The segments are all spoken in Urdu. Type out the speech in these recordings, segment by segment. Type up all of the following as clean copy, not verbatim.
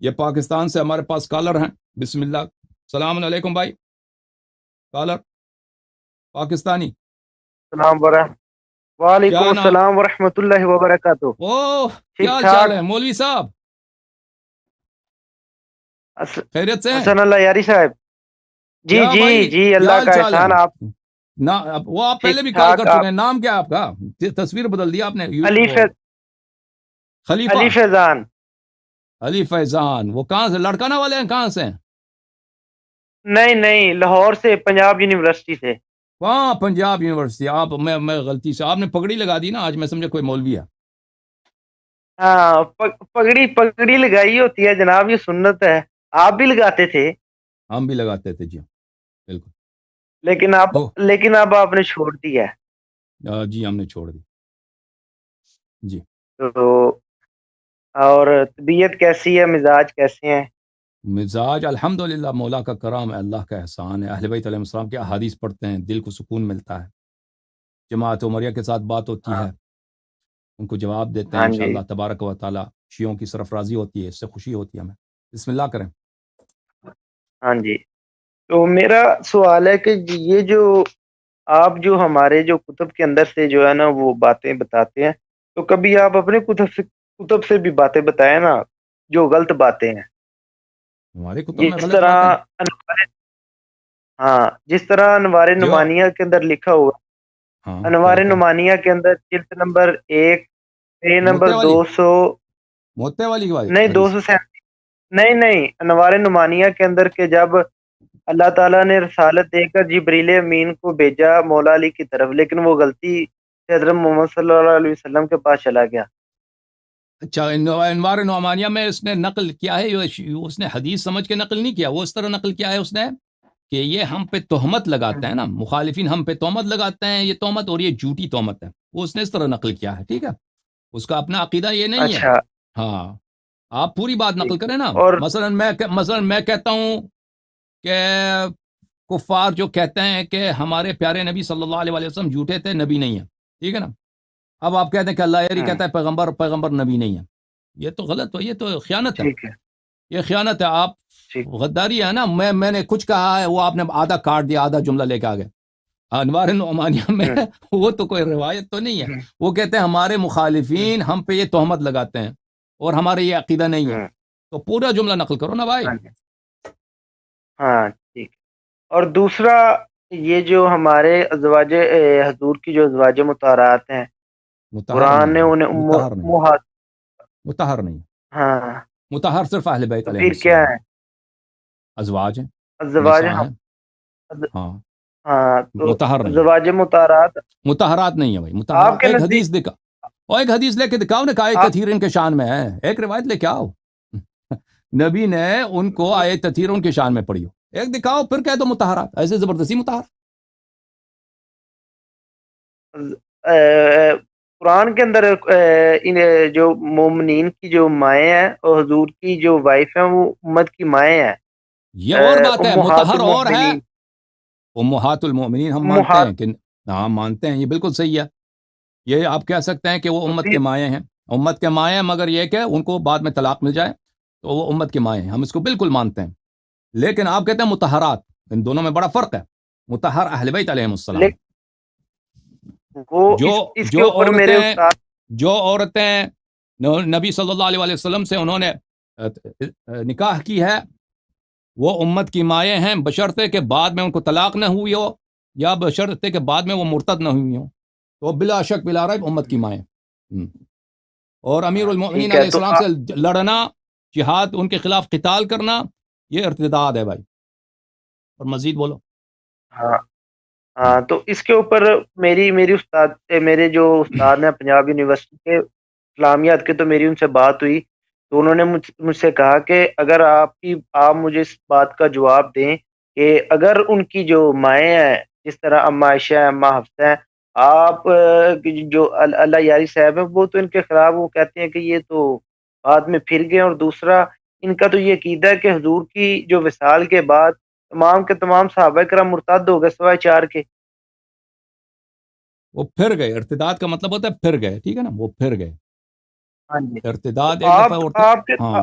یہ پاکستان سے ہمارے پاس کالر ہیں. بسم اللہ. السلام علیکم بھائی. کالر پاکستانی. السلام ورحمۃ کیا وعلیکم نا السلام ورحمۃ اللہ وبرکاتہ. او کیا ٹھیک حال چال ٹھاک. ہے مولوی صاحب؟ خیریت سے ہیں؟ حسن اللہ یاری صاحب. جی کیا جی بھائی جی کیا اللہ حال کا چال ہے؟ احسان. آپ نا وہ آپ ٹھیک پہلے بھی کال ٹھاک. کر آپ چکے ہیں. نام کیا آپ کا؟ تصویر بدل دیا آپ نے. علی وہ فیض خلیفہ علی فیضان. علی فیضان. وہ کہاں سے لڑکانہ والے ہیں؟ کہاں سے ہیں؟ نہیں نہیں، لاہور سے، پنجاب یونیورسٹی سے. وہاں پنجاب یونیورسٹی. آپ میں غلطی سے آپ نے پگڑی لگا دی نا آج. میں سمجھا کوئی مولوی ہے. ہاں پگڑی پگڑی لگائی ہوتی ہے جناب، یہ سنت ہے. آپ بھی لگاتے تھے ہم بھی لگاتے تھے جی. بالکل. تو لیکن اب آپ نے چھوڑ دیا ہے. جی ہم نے چھوڑ دی جی. تو اور طبیعت کیسی ہے، مزاج کیسے ہیں؟ مزاج الحمدللہ مولا کا کرم ہے، اللہ کا احسان ہے. اہل بیت علیہ السلام کے احادیث پڑھتے ہیں، دل کو سکون ملتا ہے. جماعت عمریہ کے ساتھ بات ہوتی ہاں ہے، ان کو جواب دیتے ہیں ہاں جی. انشاءاللہ تبارک و تعالی. شیعوں کی سرفرازی ہوتی ہے، اس سے خوشی ہوتی ہے ہمیں. بسم اللہ کریں. ہاں جی. تو میرا سوال ہے کہ یہ جو آپ جو ہمارے جو کتب کے اندر سے جو ہے نا وہ باتیں بتاتے ہیں، تو کبھی آپ اپنے کتب سے بھی باتیں بتائیں نا جو غلط باتیں ہیں. ہمارے کتب میں جس غلط باتیں؟ طرح ہاں، جس طرح انوار جو نمانیہ کے اندر لکھا ہوا. ہاں کیا انوار لکھا ہے؟ نمانیہ کے اندر جلد نمبر 1، پیج نمبر موتے والی 200. موتے والی نہیں، حدیث. 237. نہیں نہیں، انوار نمانیہ کے اندر کہ جب اللہ تعالیٰ نے رسالت دے کر جبریل امین کو بھیجا مولا علی کی طرف، لیکن وہ غلطی سے حضرت محمد صلی اللہ علیہ وسلم کے پاس چلا گیا. اچھا انوار نعمانیہ میں اس نے نقل کیا ہے، اس نے حدیث سمجھ کے نقل نہیں کیا. وہ اس طرح نقل کیا ہے اس نے کہ یہ ہم پہ تہمت لگاتے ہیں نا، مخالفین ہم پہ تہمت لگاتے ہیں، یہ تہمت اور یہ جھوٹی تہمت ہے. وہ اس نے اس طرح نقل کیا ہے. ٹھیک ہے، اس کا اپنا عقیدہ یہ نہیں ہے. اچھا. ہاں آپ پوری بات نقل ٹھیک ہے. کریں نا. اور مثلا میں کہتا ہوں کہ کفار جو کہتے ہیں کہ ہمارے پیارے نبی صلی اللہ علیہ وسلم جھوٹے تھے، نبی نہیں ہے. ٹھیک ہے نا. اب آپ کہتے ہیں کہ اللہ یاری ہاں، کہتا ہے پیغمبر نبی نہیں ہے. یہ تو غلط ہو، یہ تو خیانت ہے. ٹھیک ہے. یہ خیانت ہے. آپ ٹھیک. غداری ہے نا. میں نے کچھ کہا ہے، وہ آپ نے آدھا کاٹ دیا، آدھا جملہ لے کے آگے. انوار نعمانیہ میں ہوں، وہ تو کوئی روایت تو نہیں ہے. ہوں، وہ کہتے ہیں ہمارے ہوں، مخالفین ہم پہ یہ تہمت لگاتے ہیں اور ہمارے یہ عقیدہ نہیں ہے. ہوں. تو پورا جملہ نقل کرو نا بھائی. ہاں جی. ہاں ٹھیک. اور دوسرا، یہ جو ہمارے ازواج حضور کی جو ازواج مطہرات ہیں، متحر قرآن نہیں نے ہے. انہیں متحر نہیں. متحر نہیں. ہاں. متحر صرف اہل بیت تو علیہ پھر کیا السلام ہے؟ ازواج ہیں، ازواج نساء ہیں. ہاں ہاں، تو متحر نہیں ہے. ازواج مطہرات متحرات نہیں ہے بھائی. آپ متحرات کے ایک نزدیک. حدیث دکھا، اور ایک حدیث لے کے دکھاؤ نا کہ آئے آپ تطہیر ان کے شان میں ہے. ایک روایت لے کے آؤ. نبی نے ان کو آئے تطہیر ان کے شان میں پڑھی ہو. ایک دکھاؤ، پھر کہہ دو متحرات. ایسے زبردستی متحر. قرآن کے اندر ان جو مومنین کی جو مائیں ہیں اور حضور کی جو وائف ہیں وہ امت کی مائیں ہیں. یہ اور بات ہے. امہات متحر اور ہے. المؤمنین. امہات المؤمنین ہم مانتے امہات. ہیں کہ ہاں مانتے ہیں، یہ بالکل صحیح ہے. یہ آپ کہہ سکتے ہیں کہ وہ تو امت پھر کے مائیں ہیں. امت کے مائیں ہیں، مگر یہ کہ ان کو بعد میں طلاق مل جائے تو وہ امت کے مائیں ہیں. ہم اس کو بالکل مانتے ہیں. لیکن آپ کہتے ہیں متحرات. ان دونوں میں بڑا فرق ہے. متحر اہل بیت علیہ السلام. لیکن وہ جو اس کے جو اوپر میرے عورتیں استاد. جو عورتیں نبی صلی اللہ علیہ وسلم سے انہوں نے نکاح کی ہے، وہ امت کی مائیں ہیں، بشرطے کہ بعد میں ان کو طلاق نہ ہوئی ہو، یا بشرطے کہ بعد میں وہ مرتد نہ ہوئی ہوں. تو بلا شک بلا ریب امت کی مائیں. اور امیر المؤمنین ٹھیک ہے. علیہ تو السلام سے لڑنا، جہاد، ان کے خلاف قتال کرنا، یہ ارتداد ہے بھائی. اور مزید بولو. ہاں ہاں، تو اس کے اوپر میری استاد، میرے جو استاد ہیں پنجاب یونیورسٹی کے اسلامیات کے، تو میری ان سے بات ہوئی تو انہوں نے مجھ سے کہا کہ اگر آپ مجھے اس بات کا جواب دیں کہ اگر ان کی جو مائیں ہیں جس طرح اما عائشہ ہیں، اما حفصہ ہیں، آپ جو اللہ یاری صاحب ہیں وہ تو ان کے خلاف وہ کہتے ہیں کہ یہ تو بعد میں پھر گئے. اور دوسرا ان کا تو یہ عقیدہ ہے کہ حضور کی جو وصال کے بعد تمام کے تمام صحابہ کرام مرتد ہو گئے سوائے 4 کے. وہ پھر گئے. ارتداد کا مطلب ہوتا ہے پھر گئے. ٹھیک ہے نا، وہ پھر گئے. ہاں جی. تو ارتداد ایک دفعہ آپ ہوتے. آپ کے ہاں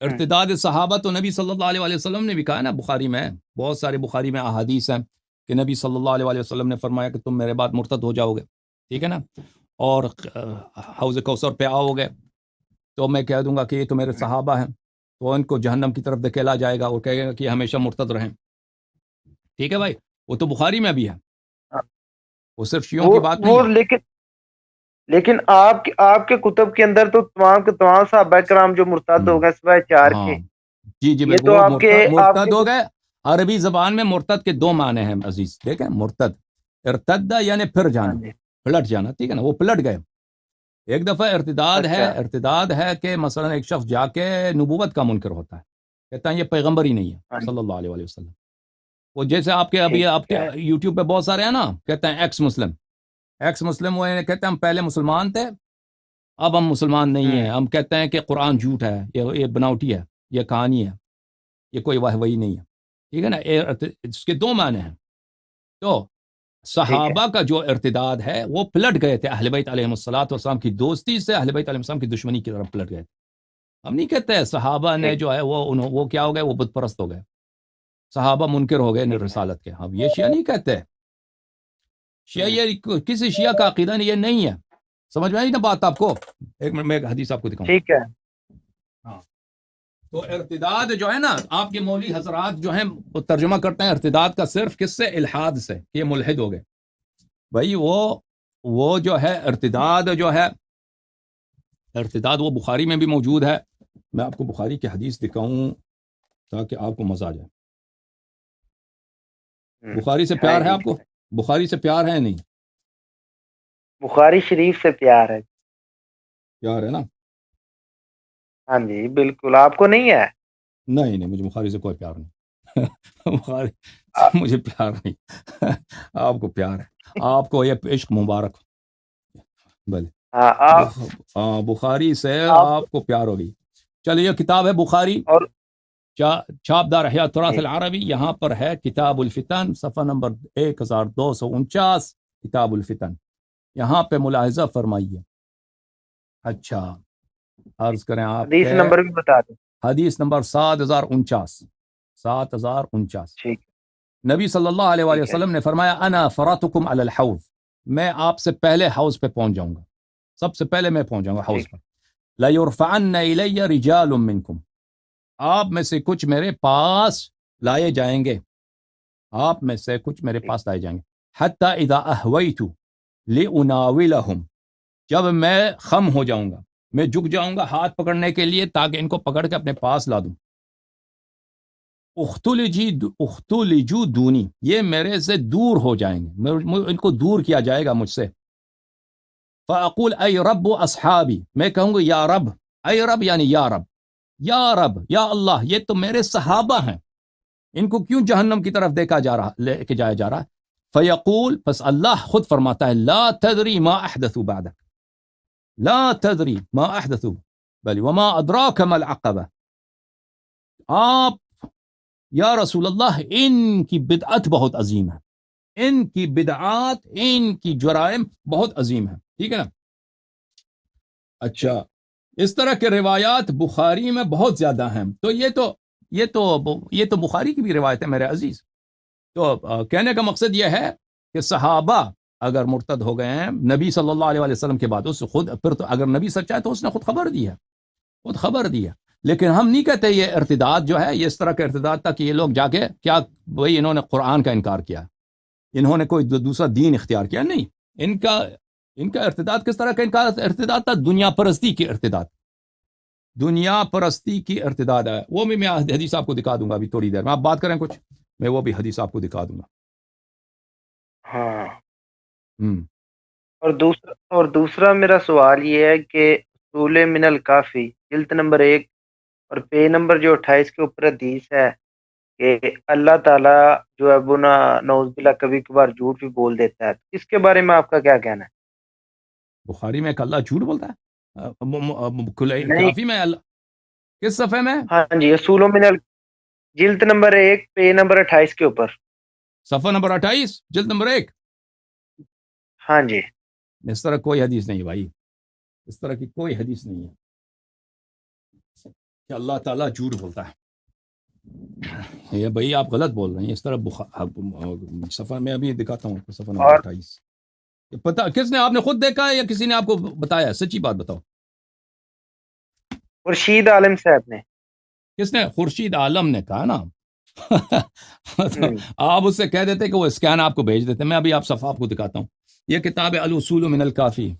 ارتداد صحابہ تو نبی صلی اللہ علیہ وسلم نے بھی کہا ہے نا، بخاری میں بہت سارے بخاری میں احادیث ہیں کہ نبی صلی اللہ علیہ وسلم نے فرمایا کہ تم میرے بعد مرتد ہو جاؤ گے، ٹھیک ہے نا، اور حوض کوثر پہ آؤ گے تو میں کہہ دوں گا کہ یہ تو میرے صحابہ ہیں، تو ان کو جہنم کی طرف دھکیلا جائے گا اور کہے گا کہ ہمیشہ مرتد رہیں، ٹھیک ہے بھائی، وہ تو بخاری میں بھی ہے، وہ صرف شیعوں کی بات نہیں وہ ہے۔ لیکن آپ کے کتب کے اندر تو تمام کے تمام صحابہ کرام جو مرتد ہو گئے سوائے 4 ہاں کے، جی جی یہ بالکل، تو وہ آپ مرتد کے ہو گئے۔ عربی زبان میں مرتد کے 2 معنی ہیں عزیز، دیکھیں، مرتد ارتدہ یعنی پھر ہاں جانا، جی پلٹ جانا، ٹھیک ہے نا، وہ پلٹ گئے۔ ایک دفعہ اچھا ارتداد ہے کہ مثلا ایک شخص جا کے نبوت کا منکر ہوتا ہے، کہتا ہے یہ پیغمبر ہی نہیں ہے ہاں جی صلی اللہ علیہ وسلم، وہ جیسے آپ کے ابھی آپ ٹھیک کے ہے یوٹیوب پہ بہت سارے ہیں نا، کہتے ہیں ایکس مسلم، وہ کہتے ہیں ہم پہلے مسلمان تھے اب ہم مسلمان نہیں ہیں، ہم کہتے ہیں کہ قرآن جھوٹ ہے، یہ بناوٹی ہے، یہ کہانی ہے، یہ کوئی واہ وہی نہیں ہے، ٹھیک ہے نا، اس کے 2 معنی ہیں۔ تو ٹھیک ہے صحابہ کا جو ارتداد ہے وہ پلٹ گئے تھے اہل بیت علیہ الصلوۃ والسلام کی دوستی سے اہل بیت علیہ السلام کی دشمنی کی طرف پلٹ گئے تھے۔ ہم نہیں کہتے صحابہ نے ٹھیک جو ہے وہ کیا ہو گئے، وہ بت پرست ہو گئے، صحابہ منکر ہو گئے ٹھیک ہے رسالت کے، ہم یہ شیعہ نہیں کہتے، شیعہ یہ کسی شیعہ کا عقیدہ نہیں، یہ نہیں ہے، سمجھ میں آئی نا بات آپ کو؟ ایک منٹ میں ایک حدیث آپ کو دکھاؤں۔ ٹھیک ہے ہاں، تو ارتداد جو ہے نا، آپ کے مولوی حضرات جو ہیں وہ ترجمہ کرتے ہیں ارتداد کا صرف کس سے؟ الحاد سے، کہ یہ ملحد ہو گئے۔ بھائی وہ جو ہے ارتداد جو ہے، ارتداد وہ بخاری میں بھی موجود ہے، میں آپ کو بخاری کی حدیث دکھاؤں تاکہ آپ کو مزہ آ جائے۔ بخاری سے ہاں پیار ہے جی آپ کو؟ بخاری سے پیار ہے نہیں؟ بخاری شریف سے پیار ہے پیار ہے نا؟ ہاں جی بالکل آپ کو نہیں ہے نہیں نہیں، مجھے بخاری سے کوئی پیار نہیں بخاری آ- سے مجھے پیار نہیں آپ کو پیار ہے، آپ کو یہ عشق مبارک، بھلے ہاں آپ بخاری سے آپ آپ کو پیار ہوگی۔ چلیے، یہ کتاب ہے بخاری، اور چھاپ دار احیاء التراث ٹھیک العربی، یہاں پر ہے کتاب الفتن، صفحہ نمبر 1249، کتاب الفتن، یہاں پہ ملاحظہ فرمائیے۔ اچھا، عرض کریں آپ حدیث کے نمبر بھی بتا دیں حدیث نمبر 7049، ٹھیک نبی صلی اللہ علیہ وآلہ ٹھیک ہے وسلم نے فرمایا انا فراتکم علی الحوض، میں آپ سے پہلے حوض پہ پہنچ جاؤں گا، سب سے پہلے میں پہنچ جاؤں گا حوض ٹھیک پر۔ لَيُرْفَعَنَّ إِلَيَّ رِجَالٌ مِّنْكُمْ، آپ میں سے کچھ میرے پاس لائے جائیں گے، آپ میں سے کچھ میرے ٹھیک پاس لائے جائیں گے، حتی اذا اہویت لِأُنَاوِلَهُمْ، جب میں خم ہو جاؤں گا، میں جھک جاؤں گا ہاتھ پکڑنے کے لیے تاکہ ان کو پکڑ کے اپنے پاس لا دوں، اختلجو دونی، یہ میرے سے دور ہو جائیں گے، ان کو دور کیا جائے گا مجھ سے۔ فاقول اے رب اصحابی، میں کہوں گا یا رب، اے رب یعنی یا رب، یا رب، یا اللہ، یہ تو میرے صحابہ ہیں، ان کو کیوں جہنم کی طرف لے کے جایا جا رہا ہے؟ فیقول، پس اللہ خود فرماتا ہے لا تدری ما احدثوا بعدک، لا تدری ما احدثوا بل وما ادراک ما العقبہ، آپ یا رسول اللہ ان کی بدعت بہت عظیم ہے، ان کی بدعات، ان کی جرائم بہت عظیم ہے، ٹھیک ہے نا؟ اچھا، اس طرح کے روایات بخاری میں بہت زیادہ ہیں، تو یہ تو بخاری کی بھی روایت ہے میرے عزیز۔ تو کہنے کا مقصد یہ ہے کہ صحابہ اگر مرتد ہو گئے ہیں نبی صلی اللہ علیہ وسلم کے بعد، اس خود پھر تو اگر نبی سچا ہے تو اس نے خود خبر دی ہے، خود خبر دی ہے، لیکن ہم نہیں کہتے یہ ارتداد جو ہے یہ اس طرح کا ارتداد تھا کہ یہ لوگ جا کے کیا وہی انہوں نے قرآن کا انکار کیا، انہوں نے کوئی دوسرا دین اختیار کیا، نہیں، ان کا ارتداد کس طرح کا ارتداد تھا؟ دنیا پرستی کی ارتداد، دنیا پرستی کی ارتداد ہے، وہ بھی میں حدیث آپ کو دکھا دوں گا ابھی تھوڑی دیر میں، آپ بات کریں کچھ، میں وہ بھی حدیث آپ کو دکھا دوں گا۔ ہاں ہم اور دوسرا میرا سوال یہ ہے کہ اصول من الکافی جلد نمبر 1 اور پے نمبر جو 28 کے اوپر حدیث ہے کہ اللہ تعالیٰ جو ہے وہ نعوذ باللہ کبھی کبھار جھوٹ بھی بول دیتا ہے، اس کے بارے میں آپ کا کیا کہنا ہے؟ بخاری میں اللہ جھوٹ بولتا ہے؟ نہیں کافی میں اللہ کس صفحے میں؟ ہاں جی اصول من جلد نمبر 1 پے نمبر 28 کے اوپر، صفحہ نمبر 28 جلد نمبر 1، ہاں جی اس طرح کوئی حدیث نہیں بھائی، اس طرح کی کوئی حدیث نہیں ہے کہ اللہ تعالیٰ جھوٹ بولتا ہے. یہ بھائی آپ غلط بول رہے ہیں. اس طرح صفحہ میں ابھی دکھاتا ہوں صفحہ نمبر اور 28. پتا کس نے، آپ نے خود دیکھا ہے یا کسی نے آپ کو بتایا؟ سچی بات بتاؤ. خورشید عالم صاحب نے. کس نے؟ خورشید عالم نے کہا نا. ہم، آپ اس سے کہہ دیتے کہ وہ اسکین آپ کو بھیج دیتے. میں ابھی آپ صفحہ آپ کو دکھاتا ہوں. یہ کتاب ہے الاصول من الکافی.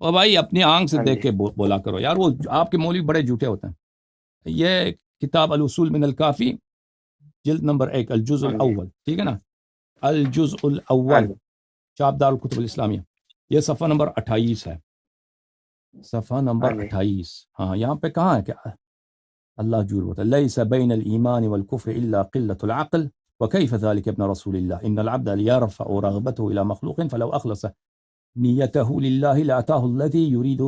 اور بھائی اپنی آنکھ سے ہاں دیکھ جی کے بولا کرو یار. وہ آپ کے مولوی بڑے جھوٹے ہوتے ہیں. یہ کتاب الاصول من الکافی جلد نمبر 1 الجزء ہاں جی الاول، ٹھیک ہے نا؟ الجزء ہاں الاول، جی چاپ دار الکتب الاسلامیہ. یہ صفحہ نمبر 28 ہے. صفحہ ہاں نمبر جی 28. ہاں یہاں پہ کہاں ہے کہ اللہ جھوٹ بولتا ہے. لیس بین الایمان والکفر الا قلة العقل وكيف ذلك ابن رسول الله ان العبد ليرفع رغبته الى مخلوق فلو اخلص نیته لله لاتاه الذي يريد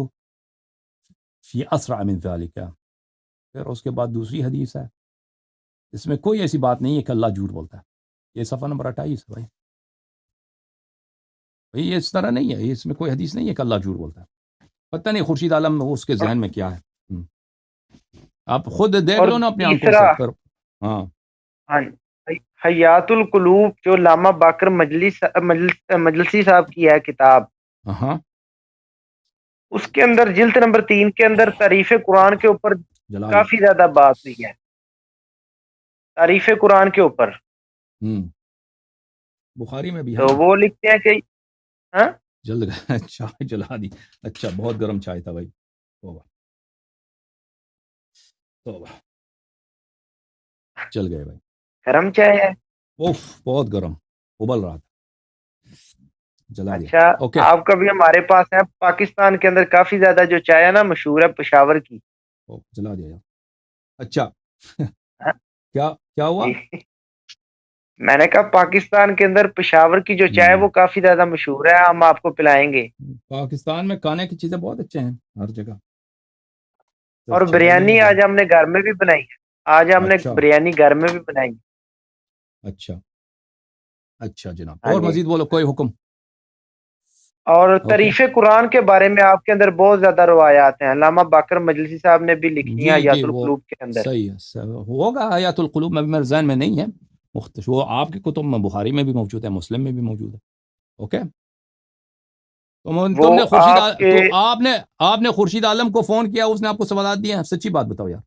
في اسرع من ذلك. پھر اس کے بعد دوسری حدیث ہے. اس میں کوئی ایسی بات نہیں ہے کہ اللہ جھوٹ بولتا ہے. یہ صفحہ نمبر 28 ہے بھائی. بھائی یہ اس طرح نہیں ہے. اس میں کوئی حدیث نہیں ہے کہ اللہ جھوٹ بولتا ہے. پتہ نہیں خورشید عالم اس کے ذہن میں کیا ہے. آپ خود دیکھ اور لو نا اپنی آنکھوں تیسرا، سے پھر. ہاں ہاں حیات القلوب جو علامہ باقر مجلسی صاحب کی ہے کتاب، ہاں اس کے اندر جلد نمبر 3 کے اندر تعریف قرآن کے اوپر جلال. کافی زیادہ بات ہوئی ہے. تعریف قرآن کے اوپر بخاری میں بھی ہے تو نا. وہ لکھتے ہیں کہ ہاں جلد چائے جلا دی. اچھا بہت گرم چائے تھا بھائی. توبہ توبہ. چل گئے بھائی. گرم چائے ہے. اوف بہت گرم ابل رہا تھا. جلا دیا. اچھا، اوکے. آپ کا بھی ہمارے پاس ہے. پاکستان کے اندر کافی زیادہ جو چائے ہے نا مشہور ہے پشاور کی. جلا دیا. اچھا ہاں کیا ہوا؟ جی، میں نے کہا پاکستان کے اندر پشاور کی جو چائے وہ کافی زیادہ مشہور ہے، ہم آپ کو پلائیں گے. پاکستان میں کھانے کی چیزیں بہت اچھے ہیں ہر جگہ. اور صرف چائے نہیں بریانی ہے. آج ہم نے گھر میں بھی بنائی ہے. آج ہم نے اچھا بریانی گھر میں بھی بنائی ہے. اچھا اچھا جناب. ہاں اور جی. مزید بولو کوئی حکم. اور اوکے. تعریف قرآن کے بارے میں آپ کے اندر بہت زیادہ روایات ہیں. علامہ باقر مجلسی صاحب نے بھی لکھی ہیں جی حیات جی وہ القلوب کے اندر. صحیح ہے. ہوگا حیات القلوب میں بھی میرے ذہن میں نہیں ہے. وہ آپ کی کتب میں بخاری میں بھی موجود ہے، مسلم میں بھی موجود ہے. اوکے. وہ تم نے آپ کے تو آپ نے خورشید عالم کو فون کیا، اس نے آپ کو سوالات دیے ہیں؟ سچی بات بتاؤ یار.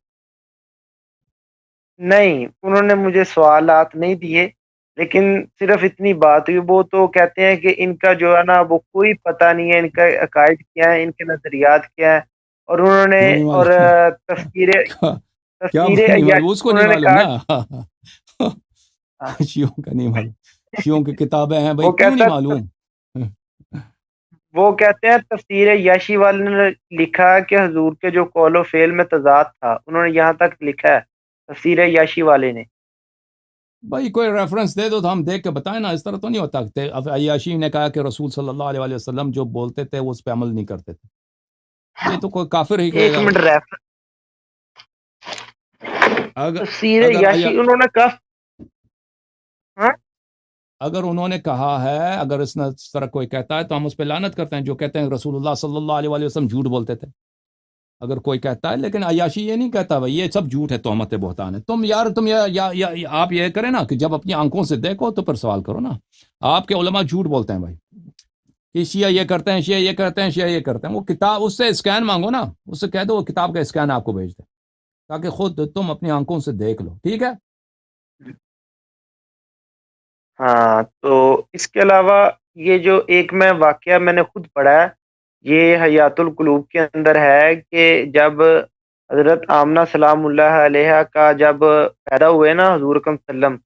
نہیں، انہوں نے مجھے سوالات نہیں دیے، لیکن صرف اتنی بات ہوئی. وہ تو کہتے ہیں کہ ان کا جو ہے نا وہ کوئی پتہ نہیں ہے ان کا عقائد کیا ہے، ان کے نظریات کیا ہے. اور انہوں نے کیوں نہیں اور معلوم؟ تفسیر کیا تفسیر نہیں معلوم؟ اس کو نہیں انہوں نے معلوم کہا نا. شیعوں کا نہیں معلوم. شیعوں کی کتابیں ہیں بھائی، وہ کیوں نہیں کہتا معلوم؟ وہ کہتے ہیں تفسیر یاشی والے نے لکھا ہے کہ حضور کے جو قول و فعل میں تضاد تھا، انہوں نے یہاں تک لکھا ہے تفسیر یاشی والے نے. بھائی کوئی ریفرنس دے دو تو ہم دیکھ کے بتائیں نا. اس طرح تو نہیں ہوتا. اب عیاشی نے کہا کہ رسول صلی اللہ علیہ وسلم جو بولتے تھے وہ اس پہ عمل نہیں کرتے تھے. یہ تو کوئی کافر ہی کہے ایک گا منٹ بھائی. اگر تفسیر اگر یاشی انہوں نے کہا. ہاں اگر انہوں نے کہا ہے، اگر اس طرح کوئی کہتا ہے تو ہم اس پہ لعنت کرتے ہیں. جو کہتے ہیں رسول اللہ صلی اللہ علیہ وسلم جھوٹ بولتے تھے، اگر کوئی کہتا ہے. لیکن عیاشی یہ نہیں کہتا بھائی، یہ سب جھوٹ ہے، تہمت بہتان ہے. تم آپ یہ کریں نا کہ جب اپنی آنکھوں سے دیکھو تو پھر سوال کرو نا. آپ کے علماء جھوٹ بولتے ہیں بھائی کہ شیعہ یہ کرتے ہیں، شیعہ یہ کرتے ہیں، شیعہ یہ کرتے ہیں. وہ کتاب اس سے اسکین مانگو نا. اس سے کہہ دو وہ کتاب کا اسکین آپ کو بھیج دے، تاکہ خود تم اپنی آنکھوں سے دیکھ لو. ٹھیک ہے. ہاں، تو اس کے علاوہ یہ جو ایک میں واقعہ میں نے خود پڑھا ہے، یہ حیات القلوب کے اندر ہے کہ جب حضرت آمنہ سلام اللہ علیہ کا جب پیدا ہوئے نا حضور اکرم صلی اللہ علیہ وسلم،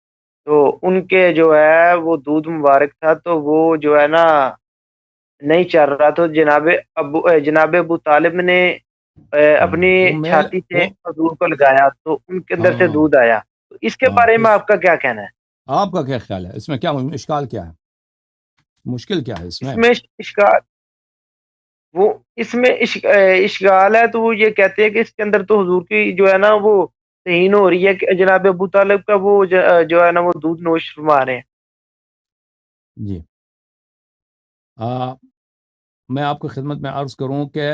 تو ان کے جو ہے وہ دودھ مبارک تھا، تو وہ جو ہے نا نہیں چل رہا. تو جناب ابو طالب نے اپنی وہ میل چھاتی سے وہ حضور کو لگایا تو ان کے اندر سے ہاں دودھ آیا. تو اس کے ہاں بارے میں آپ کا کیا کہنا ہے؟ آپ کا کیا خیال ہے اس میں؟ کیا اشکال کیا ہے؟ مشکل کیا ہے اس میں؟ اس میں اشکال وہ اس میں اشغال ہے. تو وہ یہ کہتے ہیں کہ اس کے اندر تو حضور کی جو ہے نا وہ توہین ہو رہی ہے کہ جناب ابو طالب کا وہ جو ہے نا وہ دودھ نوش فرما رہے ہیں. جی میں آپ کو خدمت میں عرض کروں کہ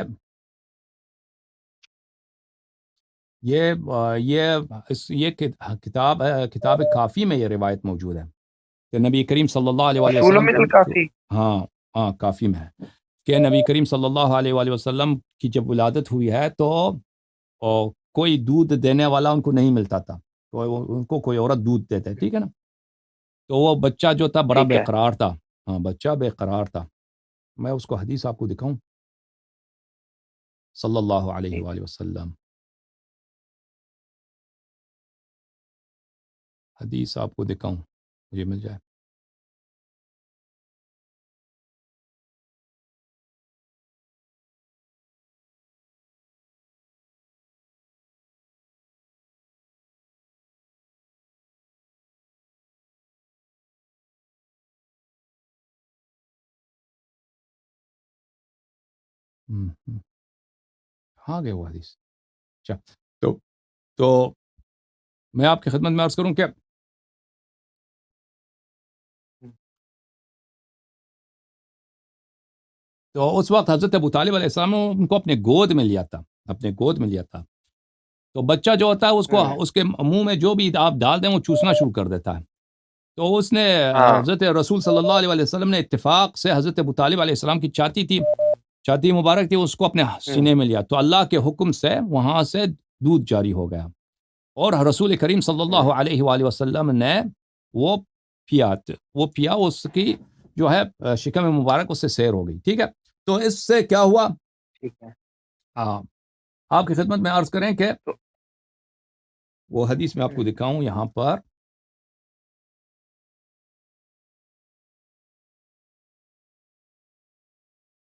یہ کتاب کافی میں یہ روایت موجود ہے کہ نبی کریم صلی اللہ علیہ وآلہ اصول وسلم من الکافی. ہاں ہاں کافی میں ہے کہ نبی کریم صلی اللہ علیہ وآلہ وسلم کی جب ولادت ہوئی ہے تو کوئی دودھ دینے والا ان کو نہیں ملتا تھا، تو ان کو کوئی عورت دودھ دیتا ہے، ٹھیک ہے نا، تو وہ بچہ جو تھا بڑا ٹھیک بے ہے. قرار تھا، ہاں بچہ بے قرار تھا. میں اس کو حدیث آپ کو دکھاؤں صلی اللہ علیہ ٹھیک. وآلہ وسلم، حدیث آپ کو دکھاؤں مجھے مل جائے. ہاں گئے وہ حدیث. اچھا، تو میں آپ کی خدمت میں عرض کروں کہ تو اس وقت حضرت ابو طالب علیہ السلام نے ان کو اپنے گود میں لیا تھا. تو بچہ جو ہوتا ہے اس کو اس کے منہ میں جو بھی آپ ڈال دیں وہ چوسنا شروع کر دیتا ہے. تو اس نے ہاں. حضرت رسول صلی اللہ علیہ وسلم نے اتفاق سے حضرت ابو طالب علیہ السلام کی چھاتی مبارک تھی، اس کو اپنے سینے میں لیا، تو اللہ کے حکم سے وہاں سے دودھ جاری ہو گیا، اور رسول کریم صلی اللہ علیہ وآلہ وسلم نے وہ پیا اس کی جو ہے شکم مبارک اس سے سیر ہو گئی. ٹھیک ہے، تو اس سے کیا ہوا؟ ٹھیک ہے. آپ کی خدمت میں عرض کریں کہ تو وہ حدیث میں آپ کو دکھاؤں یہاں پر.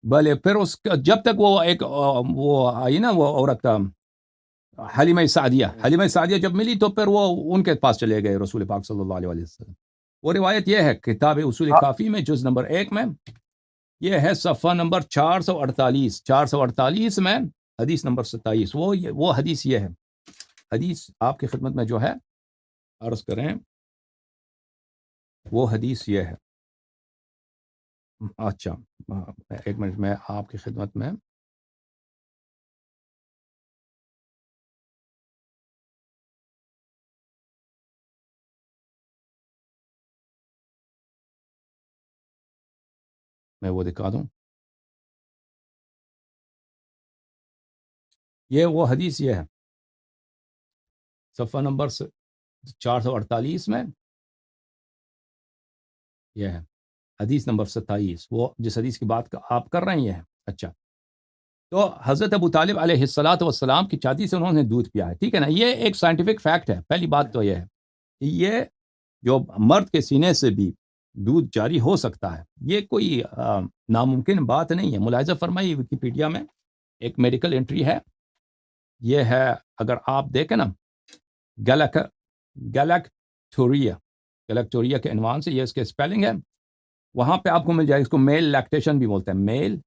بھلے پھر جب تک وہ آئی نا وہ عورت حلیمہ سعدیہ جب ملی تو پھر وہ ان کے پاس چلے گئے رسول پاک صلی اللہ علیہ وسلم. وہ روایت یہ ہے کتاب اصول کافی میں جز نمبر 1 میں، یہ ہے صفحہ نمبر 448 میں حدیث نمبر 27. وہ حدیث یہ ہے، حدیث آپ کی خدمت میں جو ہے عرض کریں، وہ حدیث یہ ہے. اچھا ایک منٹ میں آپ کی خدمت میں وہ دکھا دوں. یہ وہ حدیث یہ ہے صفحہ نمبر 448 میں، یہ ہے حدیث نمبر 27. وہ جس حدیث کی بات آپ کر رہے ہیں یہ ہے. اچھا، تو حضرت ابو طالب علیہ الصلاۃ والسلام کی چھاتی سے انہوں نے دودھ پیا ہے، ٹھیک ہے نا. یہ ایک سائنٹیفک فیکٹ ہے. پہلی بات تو یہ ہے کہ یہ جو مرد کے سینے سے بھی دودھ جاری ہو سکتا ہے، یہ کوئی ناممکن بات نہیں ہے. ملاحظہ فرمائیے ویکیپیڈیا میں ایک میڈیکل انٹری ہے، یہ ہے اگر آپ دیکھیں نا گلیکٹوریا کے عنوان سے، یہ اس کے اسپیلنگ ہے، وہاں پہ آپ کو مل جائے. اس کو میل لیکٹیشن بھی بولتے ہیں، میل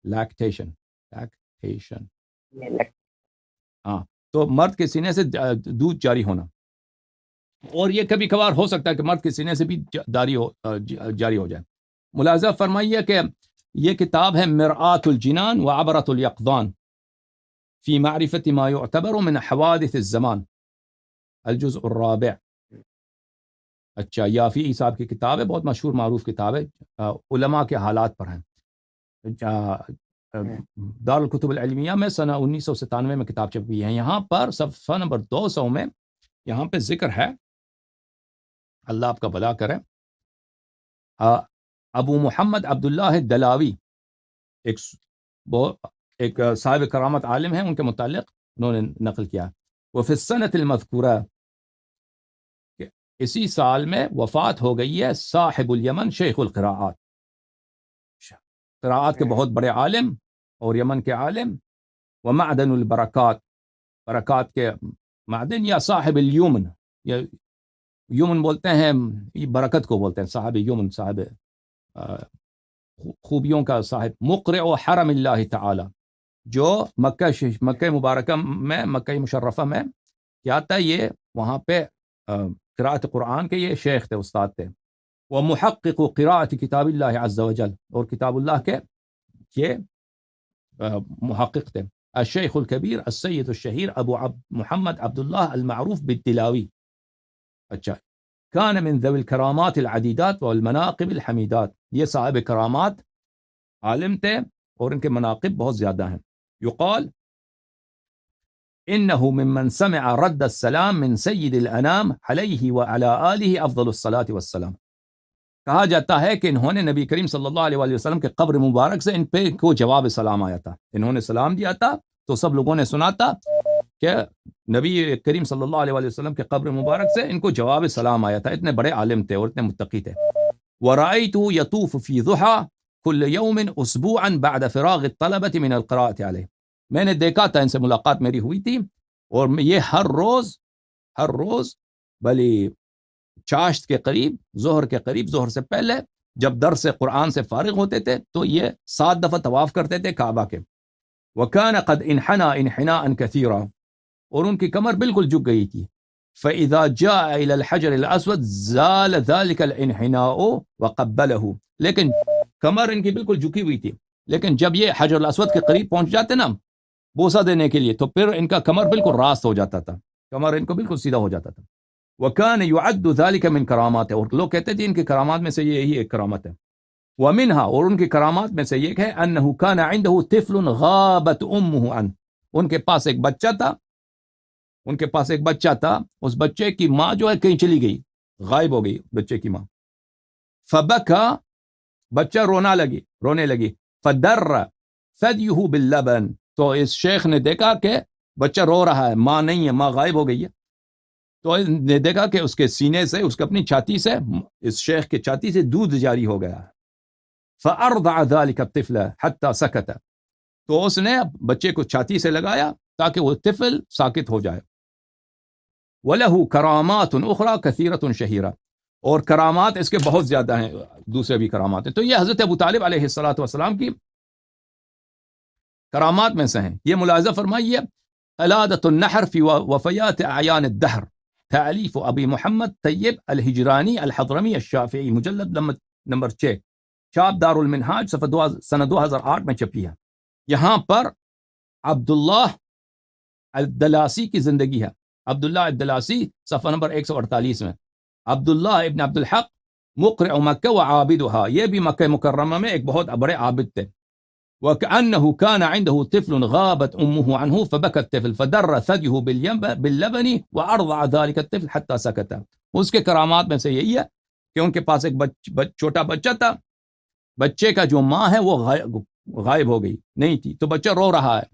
لیکٹیشن. ہاں، تو مرد کے سینے سے دودھ جاری ہونا، اور یہ کبھی کبھار ہو سکتا ہے کہ مرد کے سینے سے بھی جاری ہو جائے. ملاحظہ فرمائیے کہ یہ کتاب ہے مرآۃ الجنان وعبرۃ الیقظان فی معرفت ما یعتبر من حوادث الزمان، الجزء الرابع. اچھا، یافعی صاحب کی کتاب ہے، بہت مشہور معروف کتاب ہے، علماء کے حالات پر ہیں. دارالکتب العلمیہ میں سنہ 1997 میں کتاب چھپی ہے. یہاں پر صفحہ نمبر 200 میں یہاں پہ ذکر ہے، اللہ آپ کا بھلا کرے، ابو محمد عبداللہ دلاوی ایک صاحب کرامت عالم ہیں، ان کے متعلق انہوں نے نقل کیا. وہ فی السنۃ المذکورہ، اسی سال میں وفات ہو گئی ہے صاحب الیمن شیخ القراءات، قراءات کے بہت بڑے عالم اور یمن کے عالم، ومعدن البرکات، برکات کے معدن، یا صاحب الیمن، یا یمن بولتے ہیں، برکت کو بولتے ہیں صاحب یمن، صاحب خوبیوں کا صاحب. مقرع حرم اللہ تعالی، جو مکہ مبارکہ میں، مکہ مشرفہ میں کیا تھا، یہ وہاں پہ قراءت قرآن کے یہ شیخ تھے، استاد تھے. وہ محقق قراءت کتاب اللہ عز وجل، اور کتاب اللہ کے یہ محقق تھے. الشیخ الکبیر السید الشہیر ابو محمد عبداللہ المعروف بالتلاوی. اچھا، کان من ذوی الکرامات العدیدات والمناقب الحمیدات. یہ صاحب کرامات عالم تھے اور ان کے مناقب بہت زیادہ ہیں. یقال انه ممن سمع رد السلام من سید الانام علیہ وعلى آلہ افضل الصلاة والسلام. کہا جاتا ہے کہ انہوں نے نبی کریم صلی اللہ علیہ وآلہ وسلم کے قبر مبارک سے ان پہ کو جواب سلام آیا تھا. انہوں نے سلام دیا تھا تو سب لوگوں نے سنا تھا کہ نبی کریم صلی اللہ علیہ وآلہ وسلم کے قبر مبارک سے ان کو جواب سلام آیا تھا. اتنے بڑے عالم تھے اور اتنے متقی تھے. وَرَأَيْتُ يَطُوفُ فِي ضُحَى كُلَّ يَوْمٍ أُسْبُوعًا بَعْدَ فِرَاغِ الطَّلَبَةِ مِنَ الْقِرَاءَةِ عَلَيْهِ. میں نے دیکھا تھا، ان سے ملاقات میری ہوئی تھی، اور یہ ہر روز بلی چاشت کے قریب، ظہر کے قریب، ظہر سے پہلے جب درس قرآن سے فارغ ہوتے تھے تو یہ 7 دفعہ طواف کرتے تھے کعبہ کے. وَكَانَ قَدْ انْحَنَى انْحِنَاءً كَثِيرًا، اور ان کی کمر بالکل جھک گئی تھی. فَإِذَا جَاءَ إِلَى الْحَجَرِ الْأَسْوَدِ زَالَ ذَلِكَ الْإِنْحِنَاءُ وَقَبَّلَهُ. لیکن کمر ان کی بالکل جھکی ہوئی تھی، لیکن جب یہ حجر الاسود کے قریب پہنچ جاتے نا بوسہ دینے کے لیے تو پھر ان کا کمر بالکل راست ہو جاتا تھا، کمر ان کو بالکل سیدھا ہو جاتا تھا. وَكَانَ يُعَدُّ ذَلِكَ مِنْ کرامات، اور لوگ کہتے تھے ان کی کرامات میں سے یہی ایک کرامت ہے. وَمِنْهَا، اور ان کی کرامات میں سے یہ ہے أَنَّهُ كَانَ عِنْدَهُ طِفْلٌ غَابَتْ أُمُّهُ عَنْهُ. ان کے پاس ایک بچہ تھا، اس بچے کی ماں جو ہے کہیں چلی گئی، غائب ہو گئی بچے کی ماں. فَبَكَى، بچہ رونے لگی. فَدَرَّ ثَدْيُهُ بِاللَّبَنِ، تو اس شیخ نے دیکھا کہ بچہ رو رہا ہے، ماں نہیں ہے، ماں غائب ہو گئی ہے. تو اس نے دیکھا کہ اس کے سینے سے، اس کے اپنی چھاتی سے، اس شیخ کے چھاتی سے دودھ جاری ہو گیا. فَأَرْضَعَ ذَلِكَ الطِّفْلَ حَتَّى سَكَتَ، تو اس نے بچے کو چھاتی سے لگایا تاکہ وہ طفل ساکت ہو جائے. وَلَهُ كَرَامَاتٌ أُخْرَى كَثِيرَةٌ شَهِيرَةٌ، اور کرامات اس کے بہت زیادہ ہیں، دوسرے بھی کرامات ہیں. تو یہ حضرت ابو طالب علیہ السلام کی کرامات میں سے ہیں. یہ ملاحظہ فرمائیے، قلادۃ النحر فی وفیات اعیان الدہر، تالیف ابی محمد طیب الحجرانی الحضرمی الشافعی، مجلد نمبر 6، چاپ دار المنہاج، سنہ 2008 میں چھپی ہے. یہاں پر عبداللہ الدلاسی کی زندگی ہے. عبداللہ الدلاسی صفحہ نمبر 148 میں. عبداللہ ابن عبد الحق مقرع مکہ و عابدها، یہ بھی مکہ مکرمہ میں ایک بہت بڑے عابد تھے. وكأنه كان عنده طفل غابت أمه عنه فبكى الطفل فدر ثديه باللبن وأرضع ذلك الطفل حتى سكت. اس کے کرامات میں سے یہی ہے کہ ان کے پاس ایک چھوٹا بچہ تھا، بچے کا جو ماں ہے وہ غائب ہو گئی نہیں تھی، تو بچہ رو رہا ہے.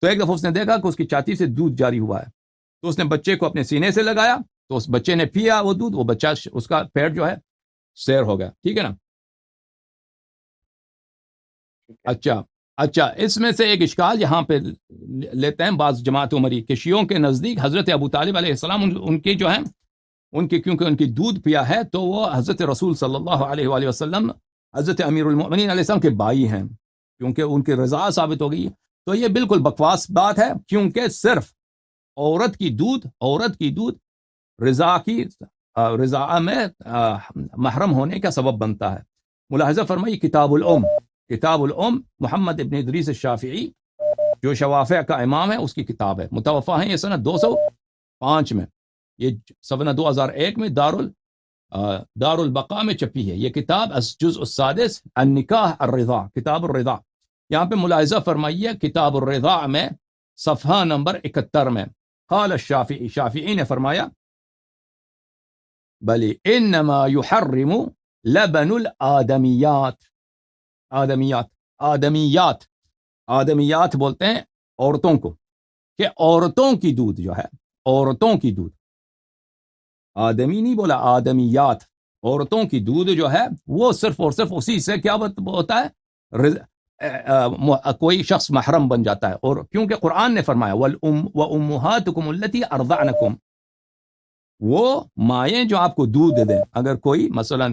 تو ایک دفعہ اس نے دیکھا کہ اس کی چھاتی سے دودھ جاری ہوا ہے، تو اس نے بچے کو اپنے سینے سے لگایا، تو اس بچے نے پیا وہ دودھ، وہ بچہ اس کا پیٹ جو ہے سیر ہو گیا. ٹھیک ہے نا؟ اچھا، اس میں سے ایک اشکال یہاں پہ لیتے ہیں بعض جماعت عمری کہ شیعوں کے نزدیک حضرت ابو طالب علیہ السلام ان کے جو ہیں، ان کی کیونکہ ان کی دودھ پیا ہے تو وہ حضرت رسول صلی اللہ علیہ وآلہ وسلم، حضرت امیر المؤمنین علیہ السلام کے بھائی ہیں، کیونکہ ان کی رضا ثابت ہو گئی. تو یہ بالکل بکواس بات ہے، کیونکہ صرف عورت کی دودھ رضا میں محرم ہونے کا سبب بنتا ہے. ملاحظہ فرمائی، کتاب الام محمد ابن ادریس الشافعی جو شوافع کا امام ہے، اس کی کتاب ہے. متوفہ ہیں یہ سنہ 205 میں، یہ سنہ 2001 میں دار البقاء میں چھپی ہے. یہ کتاب الجزء السادس النکاح الرضاع، کتاب الرضاع. یہاں پہ ملاحظہ فرمائیے کتاب الرضاع میں صفحہ نمبر 71 میں قال الشافعی، شافعی نے فرمایا بلی انما يحرم لبن الآدمیات. آدمیات بولتے ہیں عورتوں کو، کہ عورتوں کی دودھ جو ہے، عورتوں کی دودھ، آدمی نہیں بولا، آدمیات، عورتوں کی دودھ جو ہے وہ صرف اور صرف اسی سے کیا ہوتا ہے، کوئی شخص محرم بن جاتا ہے. اور کیونکہ قرآن نے فرمایا وَأُمُّهَاتُكُمُ الَّتِي أَرْضَعْنَكُمْ، وہ مائیں جو آپ کو دودھ دے دیں. اگر کوئی مثلا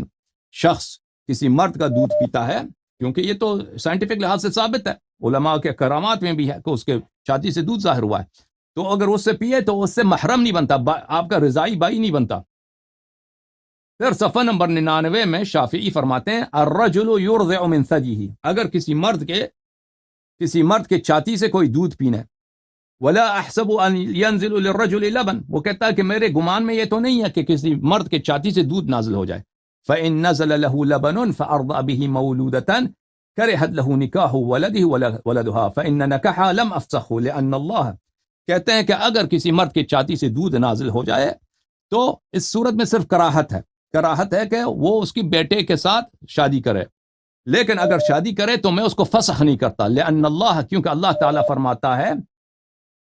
شخص کسی مرد کا دودھ پیتا ہے، کیونکہ یہ تو سائنٹیفک لحاظ سے ثابت ہے، علماء کے کرامات میں بھی ہے کہ اس کے چھاتی سے دودھ ظاہر ہوا ہے، تو اگر اس سے پیے تو اس سے محرم نہیں بنتا، آپ کا رضائی بھائی نہیں بنتا. پھر صفحہ نمبر 99 میں شافعی فرماتے ہیں الرجل يرضع من ثديه، اگر کسی مرد کے کسی مرد کے چھاتی سے کوئی دودھ پینا ہے. ولا احسب ان ينزل للرجل لبن, وہ کہتا ہے کہ میرے گمان میں یہ تو نہیں ہے کہ کسی مرد کے چھاتی سے دودھ نازل ہو جائے. فإن نزل له لبن فأرضع به مولودة كرهت له نكاح ولده ولدها فإن نكاحها لم أفسخه لأن الله, کہتے ہیں کہ اگر کسی مرد کے چھاتی سے دودھ نازل ہو جائے تو اس صورت میں صرف کراہت ہے, کراہت ہے کہ وہ اس کی بیٹے کے ساتھ شادی کرے, لیکن اگر شادی کرے تو میں اس کو فسخ نہیں کرتا. لأن اللہ, کیونکہ اللہ تعالیٰ فرماتا ہے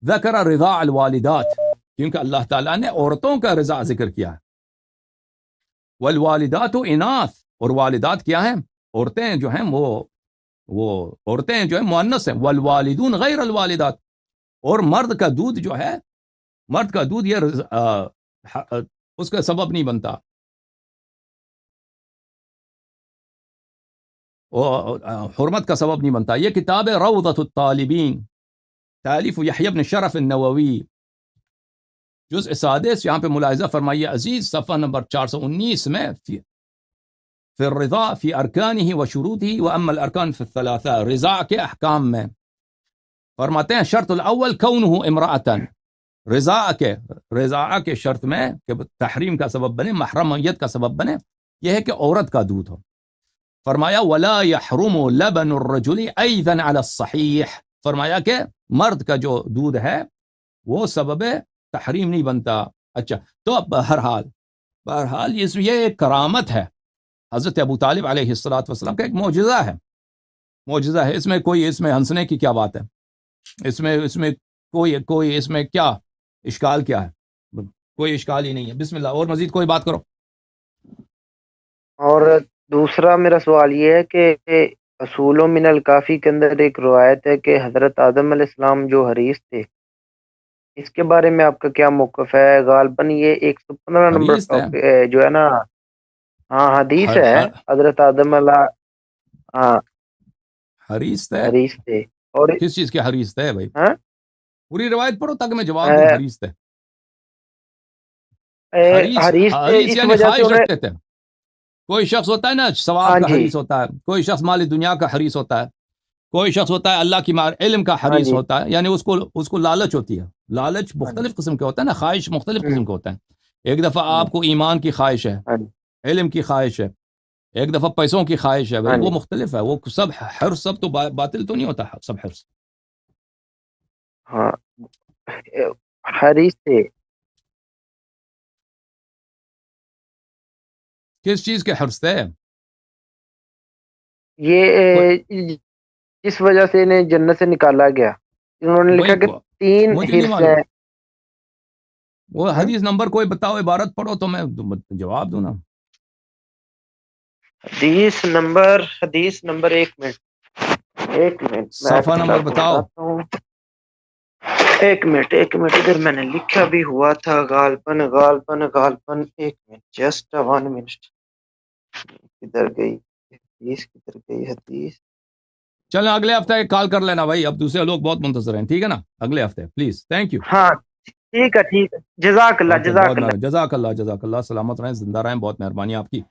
ذکر رضاع الوالدات, کیونکہ اللہ تعالیٰ نے عورتوں کا رضاع ذکر کیا ہے. والوالدات اناث, اور والدات کیا ہیں؟ عورتیں جو ہیں وہ عورتیں جو ہیں مؤنث ہیں. والوالدون غیر الوالدات, اور مرد کا دودھ جو ہے, مرد کا دودھ یہ اس کا سبب نہیں بنتا, حرمت کا سبب نہیں بنتا. یہ کتاب ہے روضۃ الطالبین, تالیف یحیی بن شرف النووی, جزء سادس, یہاں پہ ملاحظہ فرمائیے عزیز, صفحہ نمبر 419 میں فی الرضا فی ارکانہ و شروطہ و اما الارکان فی الثلاثہ, رضا کے احکام میں فرماتے ہیں شرط الاول کونہ امرأۃ, رضا کے شرط میں کہ تحریم کا سبب بنے, محرمیت کا سبب بنے, یہ ہے کہ عورت کا دودھ ہو. فرمایا ولا يحرم لبن الرجل ایضا علی الصحیح, فرمایا کہ مرد کا جو دودھ ہے وہ سبب تحریم نہیں بنتا. اچھا, تو اب بہرحال یہ ایک کرامت ہے, حضرت ابو طالب علیہ السلام کا ایک معجزہ ہے. اس میں ہنسنے کی کیا بات ہے؟ اس میں کوئی اس میں کیا اشکال کیا ہے؟ کوئی اشکال ہی نہیں ہے. بسم اللہ, اور مزید کوئی بات کرو. اور دوسرا میرا سوال یہ ہے کہ اصول من الکافی کے اندر ایک روایت ہے کہ حضرت آدم علیہ السلام جو حریث تھے, اس کے بارے میں آپ کا کیا موقف ہے؟ غالباً یہ 115 نمبر جو ہے نا, ہاں حدیث ہے, حضرت آدم علیہ حریث تھے. اور کس چیز کے حریث تھے بھائی؟ پوری روایت پڑھو تاکہ میں جواب دوں. حریث تھے, حریث یعنی خواہش رکھتے تھے. کوئی شخص ہوتا ہے نا ثواب کا حریث ہوتا ہے, کوئی شخص مال دنیا کا حریث ہوتا ہے, کوئی شخص ہوتا ہے اللہ کی علم کا حریث ہوتا ہے, یعنی اس کو لالچ ہوتی ہے. لالچ مختلف قسم کے ہوتا ہے نا, خواہش مختلف قسم کے ہوتا ہے. ایک دفعہ آپ کو ایمان کی خواہش ہے, علم کی خواہش ہے, ایک دفعہ پیسوں کی خواہش ہے, وہ مختلف ہے. وہ سب حرص سب تو باطل تو نہیں ہوتا سب حرص. ہاں حریث تھے. کس چیز کے حرص تھے؟ یہ جس وجہ سے انہیں جنت سے نکالا گیا, انہوں نے لکھا کہ 3 حرص ہیں. وہ حدیث نمبر کوئی بتاؤ, عبارت پڑھو تو میں جواب دوں نا. حدیث نمبر ایک منٹ صفحہ نمبر بتاؤ. ایک منٹ ادھر میں نے لکھا بھی ہوا تھا غالباً. ایک منٹ, جسٹ 1 منٹ. کدھر گئی حدیث؟ چلیں اگلے ہفتے ایک کال کر لینا بھائی, اب دوسرے لوگ بہت منتظر ہیں. ٹھیک ہے نا, اگلے ہفتے پلیز. Thank you. ہاں ٹھیک ہے. جزاک اللہ. جزاک اللہ. سلامت رہیں, زندہ رہیں, بہت مہربانی آپ کی.